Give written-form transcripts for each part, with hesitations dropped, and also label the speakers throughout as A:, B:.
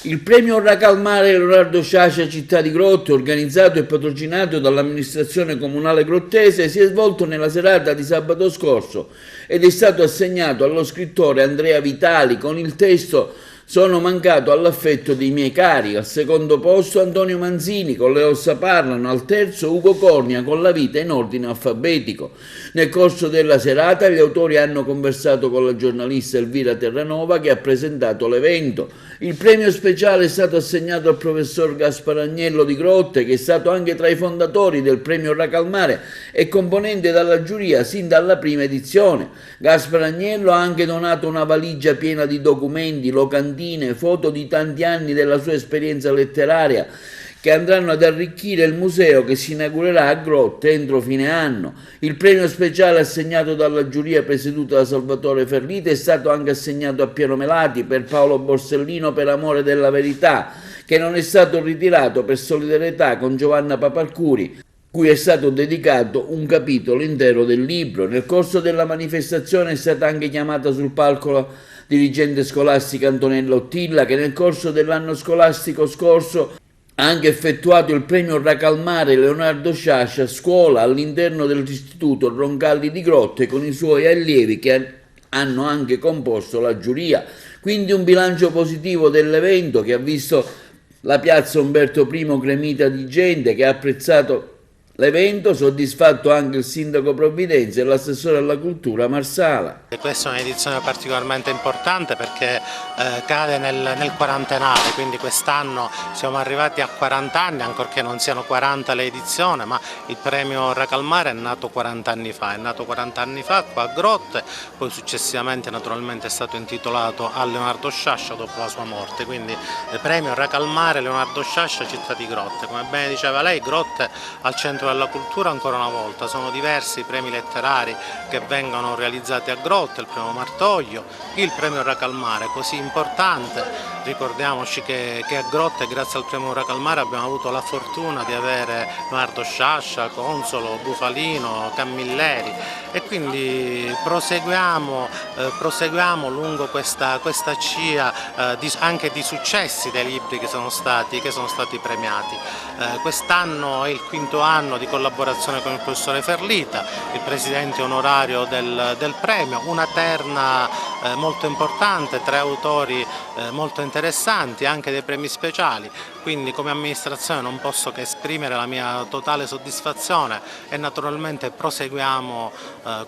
A: Il premio Racalmare Leonardo Sciascia Città di Grotte, organizzato e patrocinato dall'amministrazione comunale grottese, si è svolto nella serata di sabato scorso ed è stato assegnato allo scrittore Andrea Vitali con il testo "Sono mancato all'affetto dei miei cari". Al secondo posto Antonio Manzini con "Le ossa parlano", al terzo Ugo Cornia con "La vita in ordine alfabetico". Nel corso della serata gli autori hanno conversato con la giornalista Elvira Terranova che ha presentato l'evento. Il premio speciale è stato assegnato al professor Gaspar Agnello di Grotte, che è stato anche tra i fondatori del premio Racalmare e componente della giuria sin dalla prima edizione. Gaspar Agnello ha anche donato una valigia piena di documenti, locandine, foto di tanti anni della sua esperienza letteraria, che andranno ad arricchire il museo che si inaugurerà a Grotte entro fine anno. Il premio speciale assegnato dalla giuria presieduta da Salvatore Ferlita è stato anche assegnato a Piero Melati per Paolo Borsellino per Amore della verità, che non è stato ritirato per solidarietà con Giovanna Papalcuri, cui è stato dedicato un capitolo intero del libro. Nel corso della manifestazione è stata anche chiamata sul palco la dirigente scolastica Antonella Ottilla, che nel corso dell'anno scolastico scorso ha anche effettuato il premio Racalmare Leonardo Sciascia a scuola all'interno dell'istituto Roncalli di Grotte con i suoi allievi che hanno anche composto la giuria. Quindi un bilancio positivo dell'evento che ha visto la piazza Umberto I gremita di gente che ha apprezzato l'evento, soddisfatto anche il sindaco Provvidenza e l'assessore alla cultura Marsala.
B: Questa è un'edizione particolarmente importante perché cade nel quarantenario, quindi quest'anno siamo arrivati a 40 anni, ancorché non siano 40 le edizioni, ma il premio Racalmare è nato 40 anni fa, qua a Grotte, poi successivamente naturalmente è stato intitolato a Leonardo Sciascia dopo la sua morte, quindi il premio Racalmare Leonardo Sciascia Città di Grotte. Come bene diceva lei, Grotte al centro della cultura ancora una volta, sono diversi i premi letterari che vengono realizzati a Grotte, il premio Martoglio, il premio Racalmare così importante. Ricordiamoci che a Grotte grazie al premio Racalmare abbiamo avuto la fortuna di avere Leonardo Sciascia, Consolo, Bufalino, Camilleri e quindi proseguiamo lungo questa scia anche di successi dei libri che sono stati premiati. Quest'anno è il quinto anno di collaborazione con il professore Ferlita, il presidente onorario del premio, una terna molto importante, 3 autori molto interessanti, anche dei premi speciali, quindi come amministrazione non posso che esprimere la mia totale soddisfazione e naturalmente proseguiamo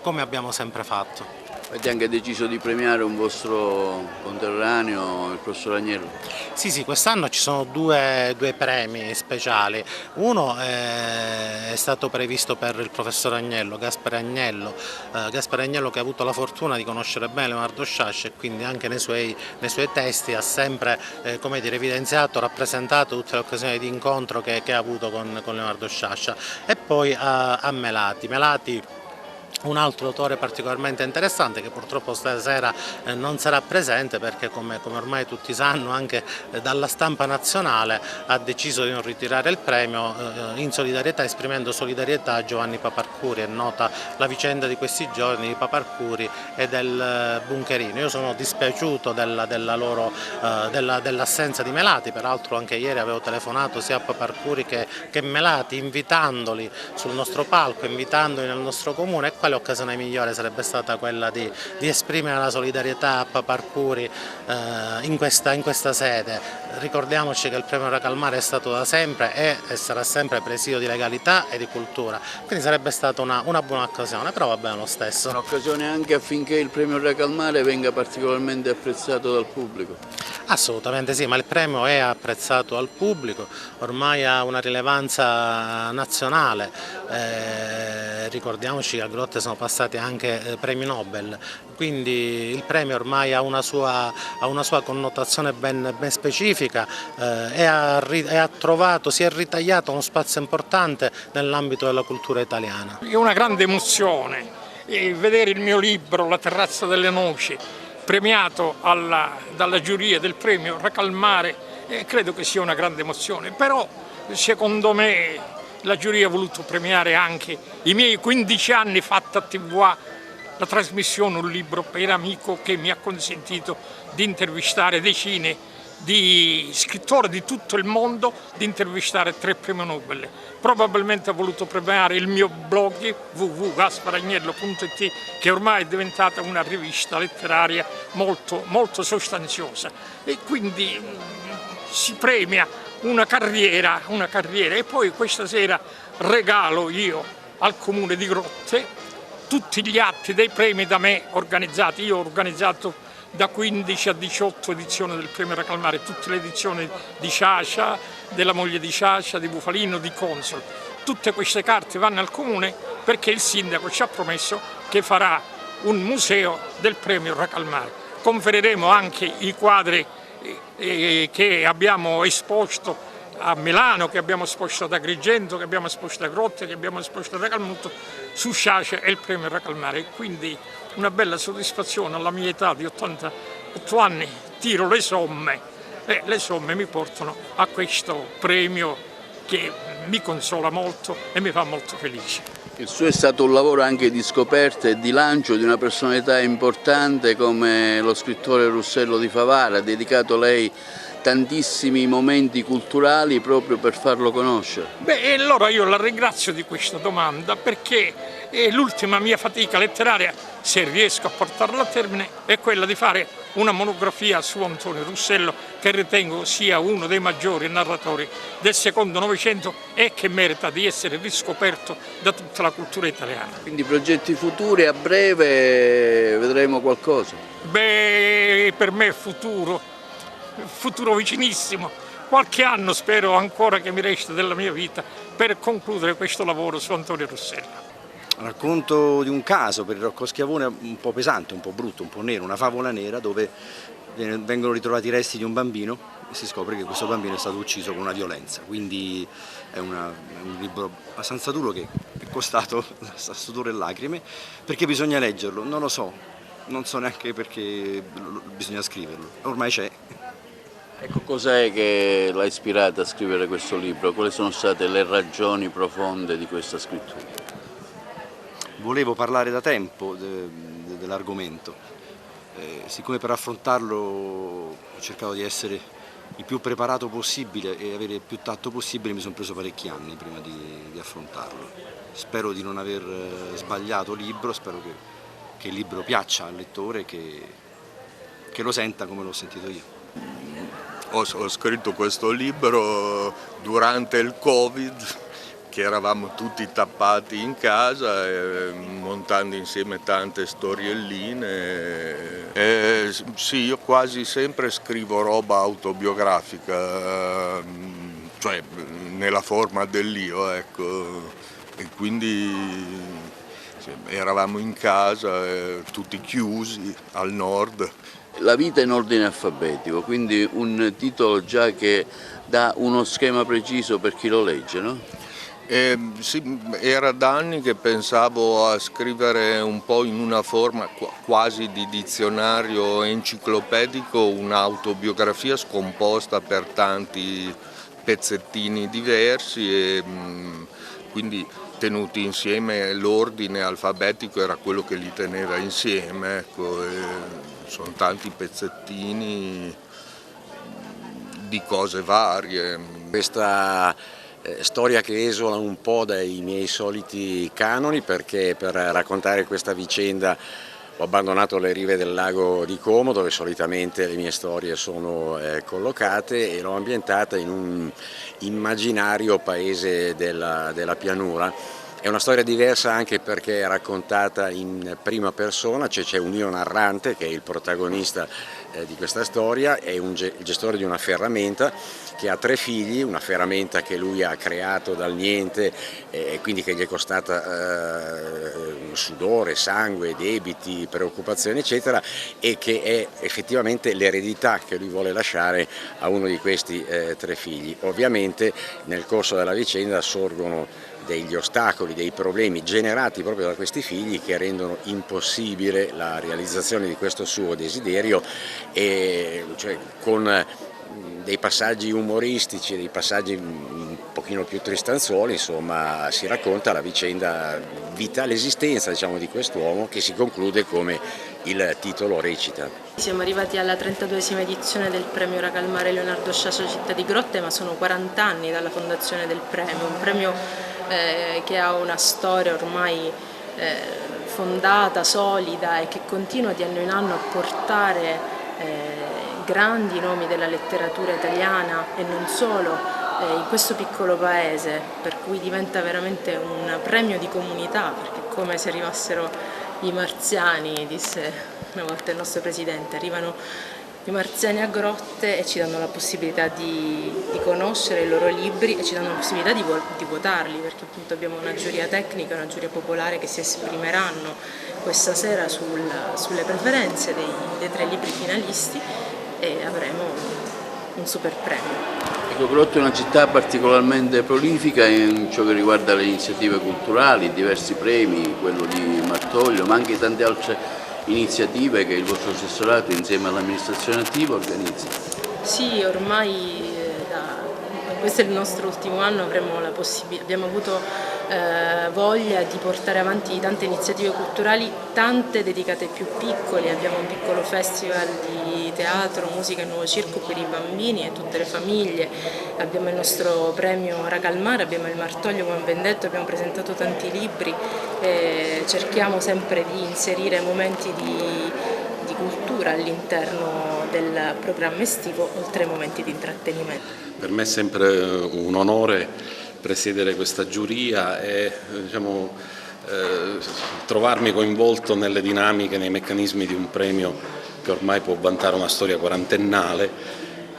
B: come abbiamo sempre fatto.
C: Avete anche deciso di premiare un vostro conterraneo, il professor Agnello?
B: Sì, quest'anno ci sono due premi speciali. Uno è stato previsto per il professor Agnello, Gaspare Agnello che ha avuto la fortuna di conoscere bene Leonardo Sciascia e quindi anche nei suoi testi ha sempre evidenziato, rappresentato tutte le occasioni di incontro che ha avuto con Leonardo Sciascia. E poi a Melati, un altro autore particolarmente interessante che purtroppo stasera non sarà presente perché come ormai tutti sanno anche dalla stampa nazionale ha deciso di non ritirare il premio in solidarietà, esprimendo solidarietà a Giovanni Paparcuri. È nota la vicenda di questi giorni di Paparcuri e del Buncherino. Io sono dispiaciuto dell'assenza di Melati, peraltro anche ieri avevo telefonato sia a Paparcuri che Melati invitandoli sul nostro palco, invitandoli nel nostro comune. Quale occasione migliore sarebbe stata quella di esprimere la solidarietà a Paparcuri in questa sede. Ricordiamoci che il premio Racalmare è stato da sempre e sarà sempre presidio di legalità e di cultura, quindi sarebbe stata una buona occasione, però va bene lo stesso.
C: Un'occasione anche affinché il premio Racalmare venga particolarmente apprezzato dal pubblico.
B: Assolutamente sì, ma il premio è apprezzato dal pubblico, ormai ha una rilevanza nazionale, ricordiamoci che a Grotte sono passati anche premi Nobel, quindi il premio ormai ha una sua connotazione ben specifica si è ritagliato uno spazio importante nell'ambito della cultura italiana.
D: È una grande emozione vedere il mio libro La terrazza delle noci premiato dalla giuria del premio Racalmare, credo che sia una grande emozione, però secondo me la giuria ha voluto premiare anche i miei 15 anni fatta a TVA, la trasmissione Un libro per amico che mi ha consentito di intervistare decine di scrittori di tutto il mondo di intervistare 3 premi Nobel. Probabilmente ha voluto premiare il mio blog www.gasparagnello.it, che ormai è diventata una rivista letteraria molto, molto sostanziosa, e quindi si premia una carriera e poi questa sera regalo io al Comune di Grotte tutti gli atti dei premi da me organizzati. Io ho organizzato da 15 a 18 edizioni del premio Racalmare, tutte le edizioni di Sciascia, della moglie di Sciascia, di Bufalino, di Consol. Tutte queste carte vanno al Comune perché il sindaco ci ha promesso che farà un museo del premio Racalmare. Conferiremo anche i quadri che abbiamo esposto a Milano, che abbiamo esposto ad Agrigento, che abbiamo esposto a Grotte, che abbiamo esposto a Racalmuto, su Sciascia e il premio Racalmare. Quindi una bella soddisfazione. Alla mia età di 88 anni tiro le somme e le somme mi portano a questo premio che mi consola molto e mi fa molto felice.
C: Il suo è stato un lavoro anche di scoperta e di lancio di una personalità importante come lo scrittore Russello di Favara. Ha dedicato lei tantissimi momenti culturali proprio per farlo conoscere.
D: Beh, allora io la ringrazio di questa domanda, perché l'ultima mia fatica letteraria, se riesco a portarla a termine, è quella di fare una monografia su Antonio Russello, che ritengo sia uno dei maggiori narratori del secondo Novecento e che merita di essere riscoperto da tutta la cultura italiana.
C: Quindi progetti futuri, a breve vedremo qualcosa?
D: Beh, per me è futuro vicinissimo, qualche anno spero ancora che mi resti della mia vita per concludere questo lavoro su Antonio Russello.
E: Racconto di un caso per il Rocco Schiavone un po' pesante, un po' brutto, un po' nero, una favola nera dove vengono ritrovati i resti di un bambino e si scopre che questo bambino è stato ucciso con una violenza, quindi è un libro abbastanza duro che è costato sudore e lacrime. Perché bisogna leggerlo? Non lo so, non so neanche perché bisogna scriverlo, ormai c'è.
C: Ecco, cos'è che l'ha ispirata a scrivere questo libro? Quali sono state le ragioni profonde di questa scrittura?
E: Volevo parlare da tempo dell'argomento, siccome per affrontarlo ho cercato di essere il più preparato possibile e avere il più tatto possibile, mi sono preso parecchi anni prima di affrontarlo. Spero di non aver sbagliato libro, spero che il libro piaccia al lettore, che lo senta come l'ho sentito io.
F: Ho scritto questo libro durante il Covid, che eravamo tutti tappati in casa, montando insieme tante storielline. Sì, io quasi sempre scrivo roba autobiografica, cioè nella forma dell'io, ecco. E quindi sì, eravamo in casa, tutti chiusi al nord.
C: La vita in ordine alfabetico, quindi un titolo già che dà uno schema preciso per chi lo legge, no?
F: Sì, era da anni che pensavo a scrivere un po' in una forma quasi di dizionario enciclopedico, un'autobiografia scomposta per tanti pezzettini diversi e quindi tenuti insieme. L'ordine alfabetico era quello che li teneva insieme, ecco, sono tanti pezzettini di cose varie.
E: Questa storia che esula un po' dai miei soliti canoni, perché per raccontare questa vicenda ho abbandonato le rive del lago di Como, dove solitamente le mie storie sono collocate, e l'ho ambientata in un immaginario paese della pianura. È una storia diversa anche perché è raccontata in prima persona, cioè c'è un io narrante che è il protagonista di questa storia, è il gestore di una ferramenta che ha 3 figli, una ferramenta che lui ha creato dal niente e quindi che gli è costata sudore, sangue, debiti, preoccupazioni eccetera, e che è effettivamente l'eredità che lui vuole lasciare a uno di questi 3 figli. Ovviamente nel corso della vicenda sorgono degli ostacoli, dei problemi generati proprio da questi figli che rendono impossibile la realizzazione di questo suo desiderio, e cioè con dei passaggi umoristici, dei passaggi un pochino più tristanzuoli, insomma si racconta la vicenda vitale, l'esistenza diciamo di quest'uomo, che si conclude come il titolo recita.
G: Siamo arrivati alla 32esima edizione del premio Racalmare Leonardo Sciascia Città di Grotte, ma sono 40 anni dalla fondazione del premio, un premio che ha una storia ormai fondata, solida e che continua di anno in anno a portare grandi nomi della letteratura italiana e non solo in questo piccolo paese, per cui diventa veramente un premio di comunità, perché è come se arrivassero i marziani, disse una volta il nostro presidente, arrivano i marziani a Grotte e ci danno la possibilità di conoscere i loro libri e ci danno la possibilità di votarli, perché appunto abbiamo una giuria tecnica, una giuria popolare che si esprimeranno questa sera sulle preferenze dei 3 libri finalisti e avremo un super premio.
C: Grotte è una città particolarmente prolifica in ciò che riguarda le iniziative culturali, diversi premi, quello di Martoglio, ma anche tante altre iniziative che il vostro assessorato insieme all'amministrazione attiva organizza.
G: Sì, ormai questo è il nostro ultimo anno, abbiamo avuto voglia di portare avanti tante iniziative culturali, tante dedicate ai più piccoli. Abbiamo un piccolo festival di teatro, musica e nuovo circo per i bambini e tutte le famiglie, abbiamo il nostro premio Racalmare, abbiamo il Martoglio, come ben detto, abbiamo presentato tanti libri, cerchiamo sempre di inserire momenti di cultura all'interno del programma estivo, oltre ai momenti di intrattenimento.
H: Per me è sempre un onore presiedere questa giuria e trovarmi coinvolto nelle dinamiche, nei meccanismi di un premio che ormai può vantare una storia quarantennale,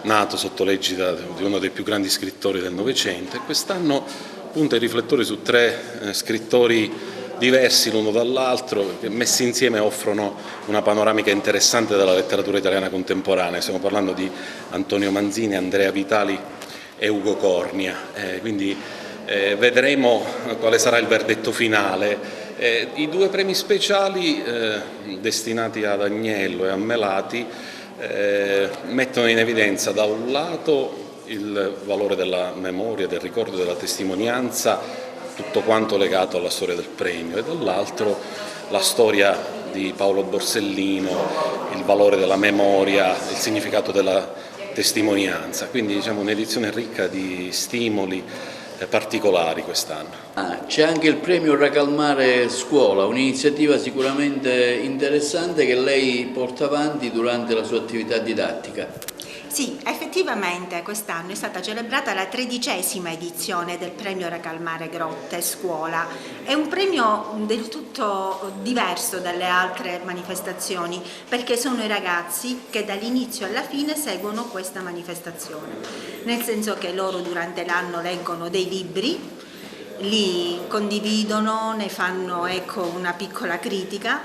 H: nato sotto l'egida di uno dei più grandi scrittori del Novecento, e quest'anno punta i riflettori su 3 scrittori diversi l'uno dall'altro, che messi insieme offrono una panoramica interessante della letteratura italiana contemporanea. Stiamo parlando di Antonio Manzini, Andrea Vitali e Ugo Cornia, quindi vedremo quale sarà il verdetto finale. I 2 premi speciali destinati ad Agnello e a Melati mettono in evidenza da un lato il valore della memoria, del ricordo, della testimonianza, tutto quanto legato alla storia del premio, e dall'altro la storia di Paolo Borsellino, il valore della memoria, il significato della testimonianza, quindi un'edizione ricca di stimoli particolari quest'anno.
C: C'è anche il premio Racalmare Scuola, un'iniziativa sicuramente interessante che lei porta avanti durante la sua attività didattica.
I: Sì, effettivamente quest'anno è stata celebrata la 13ª edizione del premio Racalmare Grotte Scuola. È un premio del tutto diverso dalle altre manifestazioni, perché sono i ragazzi che dall'inizio alla fine seguono questa manifestazione, nel senso che loro durante l'anno leggono dei libri, li condividono, ne fanno una piccola critica.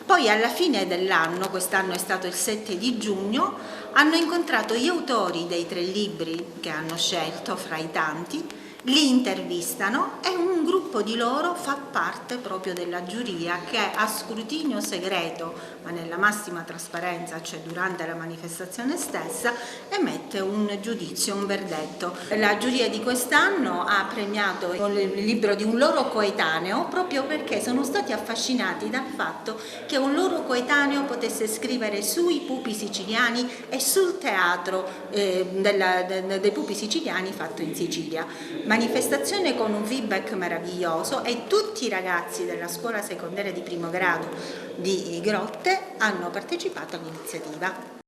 I: Poi alla fine dell'anno, quest'anno è stato il 7 di giugno, hanno incontrato gli autori dei 3 libri che hanno scelto fra i tanti, li intervistano e un gruppo di loro fa parte proprio della giuria che a scrutinio segreto, ma nella massima trasparenza, cioè durante la manifestazione stessa, emette un giudizio, un verdetto. La giuria di quest'anno ha premiato il libro di un loro coetaneo proprio perché sono stati affascinati dal fatto che un loro coetaneo potesse scrivere sui pupi siciliani e sul teatro dei pupi siciliani fatto in Sicilia. Manifestazione con un feedback meraviglioso e tutti i ragazzi della scuola secondaria di primo grado di Grotte hanno partecipato all'iniziativa.